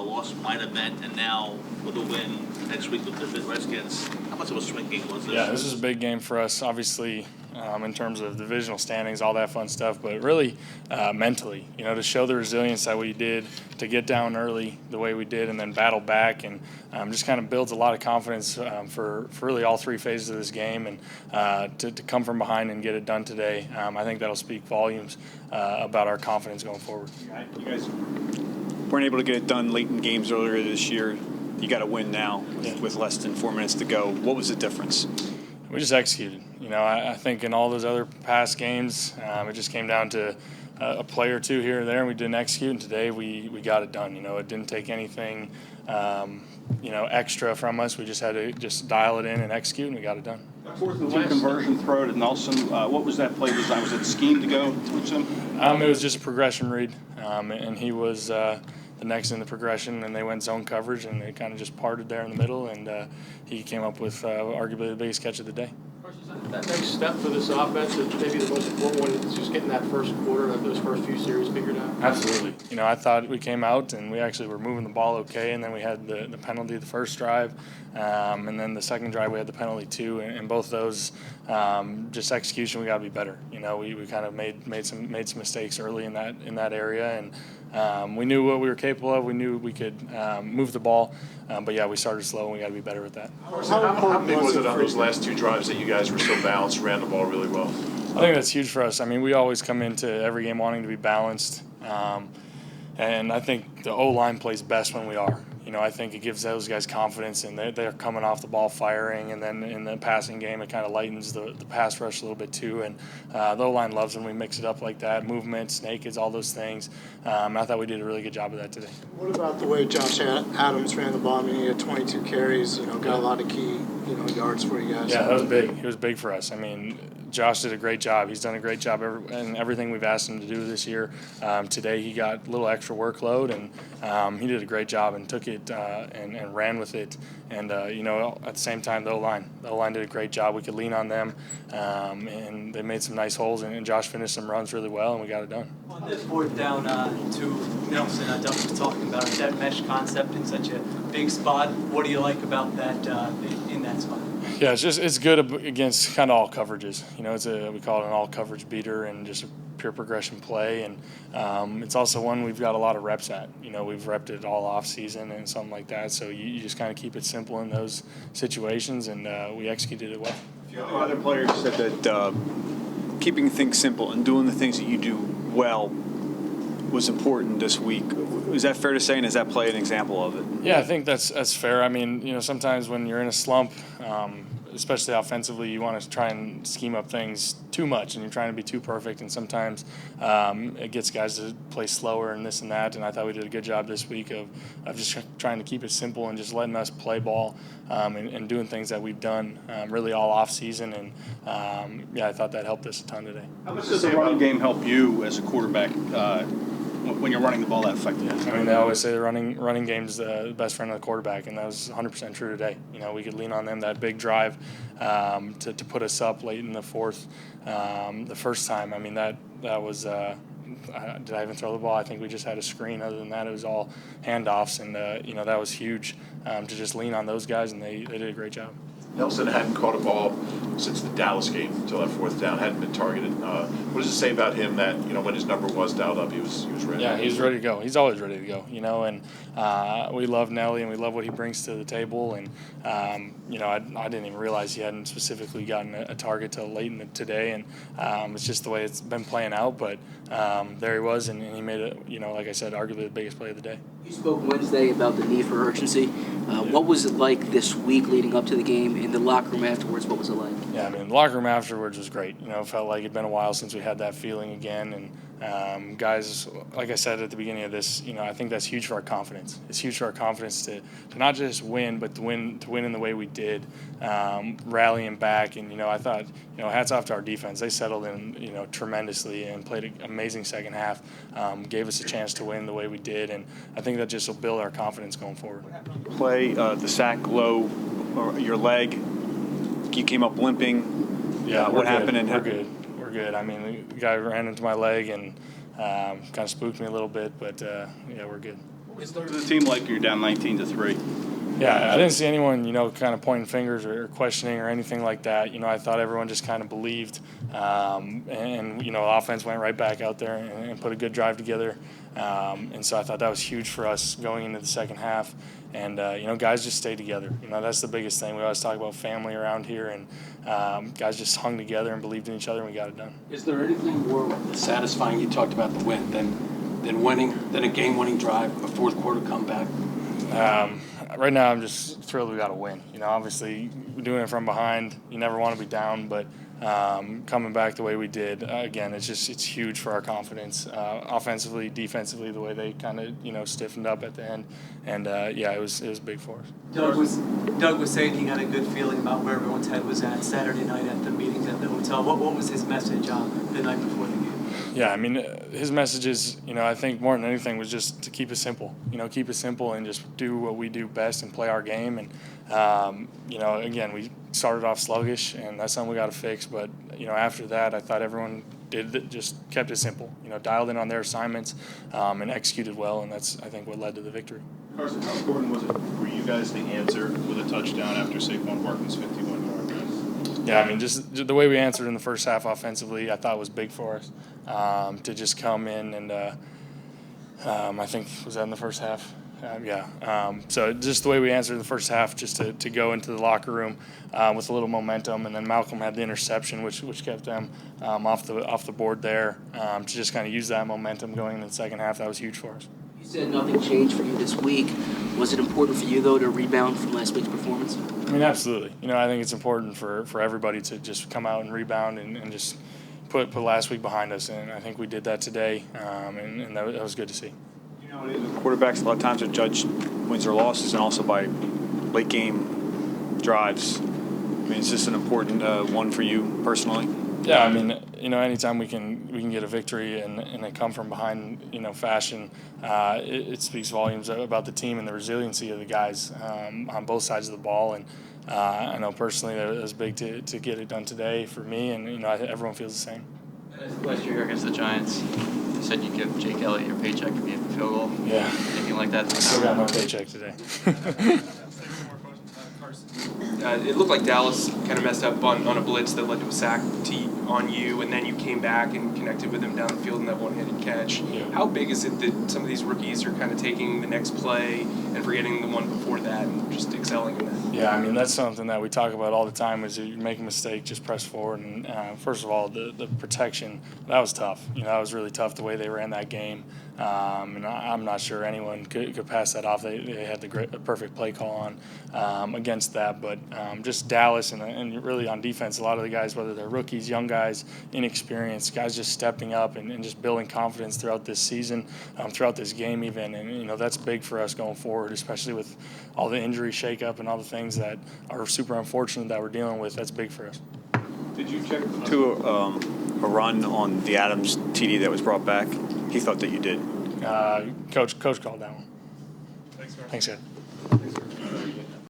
loss might have meant, and now with a win next week with the Redskins, how much of a swing game was this? Yeah, this is a big game for us, obviously, in terms of divisional standings, all that fun stuff, but really mentally, to show the resilience that we did, to get down early the way we did and then battle back, and just kind of builds a lot of confidence for really all three phases of this game, and to come from behind and get it done today, I think that'll speak volumes about our confidence going forward. You guys weren't able to get it done late in games earlier this year. You got to win now with less than 4 minutes to go. What was the difference? We just executed. I think in all those other past games, it just came down to a play or two here and there, and we didn't execute. And today we got it done. It didn't take anything, extra from us. We just had to just dial it in and execute, and we got it done. That 4th and 2 conversion throw to Nelson. What was that play design? Was it scheme to go towards him? It was just a progression read, and he was the next in the progression, and they went zone coverage, and they kind of just parted there in the middle, and he came up with arguably the biggest catch of the day. That next step for this offense is maybe the most important one, is just getting that first quarter of those first few series figured out. Absolutely. I thought we came out and we actually were moving the ball okay, and then we had the penalty the first drive, and then the second drive we had the penalty too, and both those just execution, we got to be better. We kind of made some mistakes early in that area, and we knew what we were capable of. We knew we could move the ball, but yeah, we started slow, and we got to be better with that. How big was it on those last 2 drives that you guys were so balanced, ran the ball really well? I think that's huge for us. We always come into every game wanting to be balanced, and I think the O-line plays best when we are. I think it gives those guys confidence, and they're coming off the ball firing, and then in the passing game it kind of lightens the pass rush a little bit too, and the O-line loves when we mix it up like that, movements, nakeds, all those things. I thought we did a really good job of that today. What about the way Josh Adams ran the ball? He had 22 carries, got a lot of key, yards for you guys. Yeah, that was big. It was big for us. Josh did a great job. He's done a great job in everything we've asked him to do this year. Today he got a little extra workload, and he did a great job and took it and ran with it. And, at the same time, the O-line did a great job. We could lean on them, and they made some nice holes, and Josh finished some runs really well, and we got it done. On this 4th down to Nelson, Doug was talking about that mesh concept in such a big spot. What do you like about that in that spot? Yeah, it's good against kind of all coverages. We call it an all coverage beater, and just a pure progression play, and it's also one we've got a lot of reps at. We've repped it all off season and something like that. So you just kind of keep it simple in those situations, and we executed it well. A few other players said that keeping things simple and doing the things that you do well was important this week. Is that fair to say, and is that play an example of it? Yeah, I think that's fair. Sometimes when you're in a slump, especially offensively, you want to try and scheme up things too much, and you're trying to be too perfect, and sometimes it gets guys to play slower and this and that, and I thought we did a good job this week of just trying to keep it simple and just letting us play ball and doing things that we've done really all off season, and I thought that helped us a ton today. How much does the running game help you as a quarterback when you're running the ball that effectively? They always say the running game's the best friend of the quarterback, and that was 100% true today. We could lean on them, that big drive to put us up late in the 4th. The first time, that was did I even throw the ball? I think we just had a screen. Other than that, it was all handoffs, and that was huge to just lean on those guys, and they did a great job. Nelson hadn't caught a ball since the Dallas game until that 4th down, hadn't been targeted. What does it say about him that, when his number was dialed up, he was ready? Yeah, he's ready to go. He's always ready to go, and we love Nelly, and we love what he brings to the table, and, I didn't even realize he hadn't specifically gotten a target till late in today, and it's just the way it's been playing out, but there he was, and he made it, like I said, arguably the biggest play of the day. You spoke Wednesday about the need for urgency. What was it like this week leading up to the game? In the locker room afterwards, what was it like? Yeah, the locker room afterwards was great. It felt like it'd been a while since we had that feeling again. And guys, like I said at the beginning of this, I think that's huge for our confidence. It's huge for our confidence to not just win, but to win in the way we did, rallying back. And I thought, hats off to our defense. They settled in, tremendously and played an amazing second half. Gave us a chance to win the way we did, and I think that just will build our confidence going forward. Play the sack low, or your leg. You came up limping. Yeah, what happened? We're good. We're good. The guy ran into my leg and kind of spooked me a little bit, but we're good. What does the team like when you're down 19-3? Yeah, I didn't see anyone, kind of pointing fingers or questioning or anything like that. I thought everyone just kind of believed, and offense went right back out there and put a good drive together. And so I thought that was huge for us going into the second half. And, guys just stayed together. That's the biggest thing. We always talk about family around here, and guys just hung together and believed in each other, and we got it done. Is there anything more satisfying, you talked about the win, than winning, than a game-winning drive, a fourth quarter comeback? Right now, I'm just thrilled we got a win. Obviously, doing it from behind, you never want to be down, but coming back the way we did, again, it's huge for our confidence, offensively, defensively, the way they kind of stiffened up at the end, and it was big for us. Doug was saying he had a good feeling about where everyone's head was at Saturday night at the meetings at the hotel. What was his message the night before the game? Yeah, I mean, his messages, I think more than anything was just to keep it simple. Keep it simple and just do what we do best and play our game. And, again, we started off sluggish, and that's something we got to fix. But, after that, I thought everyone just kept it simple. Dialed in on their assignments and executed well, and that's, I think, what led to the victory. Carson, how important was it for you guys to answer with a touchdown after Saquon Barkley's 51-yard run? Yeah, I mean, just the way we answered in the first half offensively, I thought was big for us to just come in and I think, was that in the first half? So just the way we answered in the first half, just to go into the locker room with a little momentum, and then Malcolm had the interception, which kept them off the board there. To just kind of use that momentum going into the second half, that was huge for us. You said nothing changed for you this week. Was it important for you, though, to rebound from last week's performance? I mean, absolutely. I think it's important for everybody to just come out and rebound and just put last week behind us, and I think we did that today, and that was good to see. Quarterbacks a lot of times are judged wins or losses, and also by late game drives. I mean, is this an important one for you personally? Yeah, I mean, anytime we can get a victory and it come from behind, fashion, it speaks volumes about the team and the resiliency of the guys on both sides of the ball. And I know personally that it was big to get it done today for me, and everyone feels the same. Last year against the Giants, you said you'd give Jake Elliott your paycheck if you hit the field goal. Yeah. Anything like that? Still got no paycheck today. It looked like Dallas kind of messed up on a blitz that led to a sack on you, and then you came back and connected with them down the field in that one-handed catch. Yeah. How big is it that some of these rookies are kind of taking the next play and forgetting the one before that and just excelling in that? Yeah, I mean, that's something that we talk about all the time is you make a mistake, just press forward. And first of all, the protection, that was tough. That was really tough the way they ran that game. And I'm not sure anyone could pass that off. They had the perfect play call on against that. But just Dallas and really on defense, a lot of the guys, whether they're rookies, young guys, inexperienced, guys just stepping up and just building confidence throughout this season, throughout this game even. And, that's big for us going forward, especially with all the injury shakeup and all the things that are super unfortunate that we're dealing with. That's big for us. Did you check to a run on the Adams TD that was brought back? He thought that you did. Coach called that one. Thanks, guys.